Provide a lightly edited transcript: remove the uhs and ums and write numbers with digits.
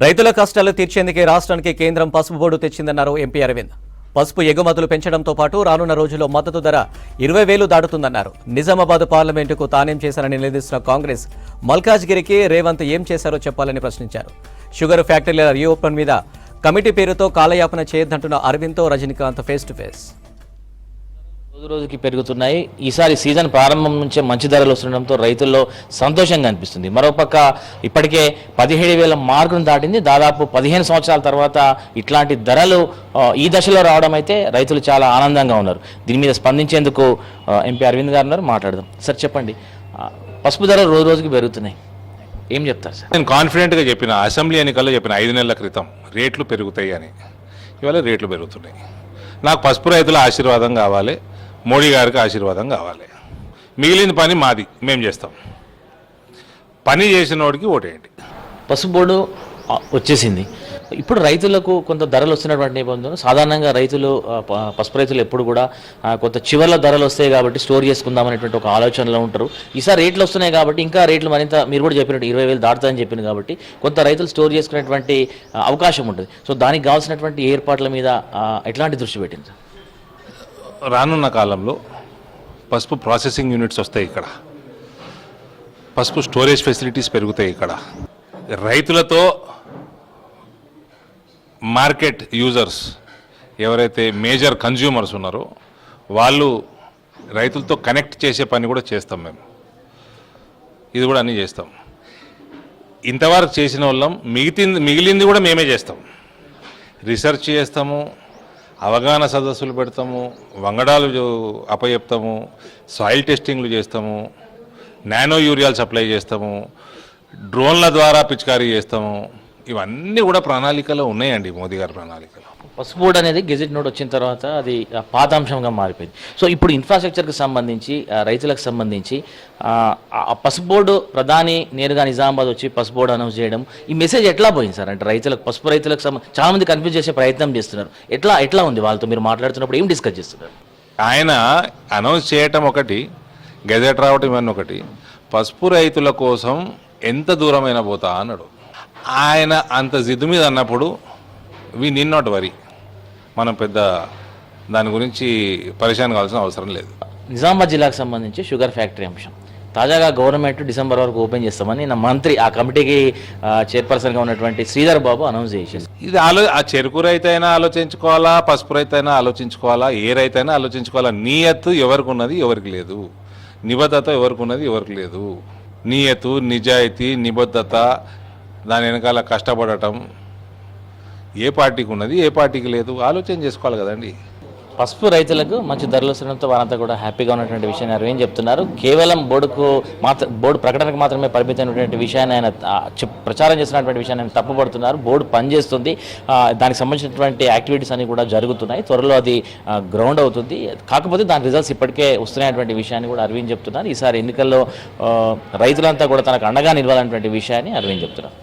రైతుల కష్టాలు తీర్చేందుకే రాష్ట్రానికి కేంద్రం పసుపు బోర్డు తెచ్చిందన్నారు ఎంపీ అరవింద్. పసుపు ఎగుమతులు పెంచడంతో పాటు రానున్న రోజుల్లో మద్దతు ధర 20,000 దాటుతుందన్నారు. నిజామాబాద్ పార్లమెంటుకు తానేం చేశారని నిలదీసిన కాంగ్రెస్ మల్కాజ్గిరికి రేవంత్ ఏం చేశారో చెప్పాలని ప్రశ్నించారు. షుగర్ ఫ్యాక్టరీల రీఓపెన్ మీద కమిటీ పేరుతో కాలయాపన చేయొద్దంటున్న అరవింద్తో రజనీకాంత్ ఫేస్ టు ఫేస్. రోజుకి పెరుగుతున్నాయి. ఈసారి సీజన్ ప్రారంభం నుంచే మంచి ధరలు వస్తుండడంతో రైతుల్లో సంతోషంగా అనిపిస్తుంది. మరోపక్క ఇప్పటికే 17,000 మార్కును దాటింది. దాదాపు 15 సంవత్సరాల తర్వాత ఇట్లాంటి ధరలు ఈ దశలో రావడం అయితే రైతులు చాలా ఆనందంగా ఉన్నారు. దీని మీద స్పందించేందుకు ఎంపీ అరవింద్ గారు ఉన్నారు, మాట్లాడదాం. సార్ చెప్పండి, పసుపు ధరలు రోజు రోజుకి పెరుగుతున్నాయి, ఏం చెప్తారు సార్? నేను కాన్ఫిడెంట్గా చెప్పిన, అసెంబ్లీ ఎన్నికల్లో చెప్పిన 5 నెలల క్రితం రేట్లు పెరుగుతాయి అని. ఇవాళ రేట్లు పెరుగుతున్నాయి. నాకు పసుపు రైతుల ఆశీర్వాదం కావాలి, మోడీ గారికి ఆశీర్వాదం కావాలి. మిగిలిన పని మాది, మేము చేస్తాం. పని చేసిన వాడికి ఓటేయండి. పసుపు బోర్డు వచ్చేసింది. ఇప్పుడు రైతులకు కొంత ధరలు వస్తున్నటువంటి నేపథ్యంలో సాధారణంగా రైతులు పసుపు రైతులు ఎప్పుడు కూడా కొంత చివర్ల ధరలు వస్తాయి కాబట్టి స్టోర్ చేసుకుందామనేటువంటి ఒక ఆలోచనలో ఉంటారు. ఈసారి రేట్లు వస్తున్నాయి కాబట్టి ఇంకా రేట్లు మరింత, మీరు కూడా చెప్పినట్టు 20,000 దాటుతాయని చెప్పింది కాబట్టి కొంత రైతులు స్టోర్ చేసుకునేటువంటి అవకాశం ఉంటుంది. సో దానికి కావాల్సినటువంటి ఏర్పాట్ల మీద ఎట్లాంటి దృష్టి పెట్టింది? రానున్న కాలంలో పసుపు ప్రాసెసింగ్ యూనిట్స్ వస్తాయి. ఇక్కడ పసుపు స్టోరేజ్ ఫెసిలిటీస్ పెరుగుతాయి. ఇక్కడ రైతులతో మార్కెట్ యూజర్స్ ఎవరైతే మేజర్ కన్జ్యూమర్స్ ఉన్నారో వాళ్ళు రైతులతో కనెక్ట్ చేసే పని కూడా చేస్తాం. మేము ఇది కూడా అన్నీ చేస్తాం. ఇంతవరకు చేసిన వాళ్ళం మిగిలింది కూడా మేమే చేస్తాం. రీసెర్చ్ చేస్తాము, అవగాహన సదస్సులు పెడతాము, వంగడాలు అప్పచెప్తాము, సాయిల్ టెస్టింగ్లు చేస్తాము, నానో యూరియాలు సప్లై చేస్తాము, డ్రోన్ల ద్వారా పిచికారీ చేస్తాము. ఇవన్నీ కూడా ప్రణాళికలో ఉన్నాయండి, మోదీ గారి ప్రణాళికలో. పసుపు బోర్డు అనేది గెజెట్ నోట్ వచ్చిన తర్వాత అది పాతాంశంగా మారిపోయింది. సో ఇప్పుడు ఇన్ఫ్రాస్ట్రక్చర్కి సంబంధించి రైతులకు సంబంధించి పసుపు బోర్డు ప్రధాని నేరుగా నిజామాబాద్ వచ్చి పసుపు బోర్డు అనౌన్స్ చేయడం, ఈ మెసేజ్ ఎట్లా పోయింది సార్? అంటే రైతులకు, పసుపు రైతులకు చాలా మంది కన్ఫ్యూజ్ చేసే ప్రయత్నం చేస్తున్నారు. ఎట్లా ఉంది వాళ్ళతో మీరు మాట్లాడుతున్నప్పుడు, ఏం డిస్కస్ చేస్తున్నారు? ఆయన అనౌన్స్ చేయటం ఒకటి, గెజెట్ రావటం ఇవన్నీ ఒకటి. పసుపు రైతుల కోసం ఎంత దూరమైనా పోతా అన్నాడు ఆయన. అంత జిద్దు మీద అన్నప్పుడు వి నీడ్ నాట్ వరీ, మనం పెద్ద దాని గురించి పరిశాన్ కావాల్సిన అవసరం లేదు. నిజామాబాద్ జిల్లాకు సంబంధించి షుగర్ ఫ్యాక్టరీ అంశం తాజాగా గవర్నమెంట్ డిసెంబర్ వరకు ఓపెన్ చేస్తామని నా మంత్రి, ఆ కమిటీకి చైర్పర్సన్గా ఉన్నటువంటి శ్రీధర్ బాబు అనౌన్స్ చేసేది. ఇది ఆ చెరుకు రైతు అయినా ఆలోచించుకోవాలా, పసుపు రైతు అయినా ఆలోచించుకోవాలా, ఏ రైతు అయినా ఆలోచించుకోవాలా. నియత్తు ఎవరికి ఉన్నది ఎవరికి లేదు, నిబద్ధత ఎవరికి ఉన్నది ఎవరికి లేదు. నియత్తు, నిజాయితీ, నిబద్ధత, దాని వెనకాల కష్టపడటం ఏ పార్టీకి ఉన్నది ఏ పార్టీకి లేదు, ఆలోచన చేసుకోవాలి కదండి. పసుపు రైతులకు మంచి ధరలు వస్తుండడంతో వారంతా కూడా హ్యాపీగా ఉన్నటువంటి విషయాన్ని అరవింద్ చెప్తున్నారు. కేవలం బోర్డు ప్రకటనకు మాత్రమే పరిమితమైనటువంటి విషయాన్ని ఆయన ప్రచారం చేస్తున్నటువంటి విషయాన్ని ఆయన తప్పుపడుతున్నారు. బోర్డు పనిచేస్తుంది, దానికి సంబంధించినటువంటి యాక్టివిటీస్ అన్ని కూడా జరుగుతున్నాయి. త్వరలో అది గ్రౌండ్ అవుతుంది. కాకపోతే దాని రిజల్ట్స్ ఇప్పటికే వస్తున్నాయటువంటి విషయాన్ని కూడా అరవింద్ చెప్తున్నారు. ఈసారి ఎన్నికల్లో రైతులంతా కూడా తనకు అండగా నిలవాలన్నటువంటి విషయాన్ని అరవింద్ చెప్తున్నారు.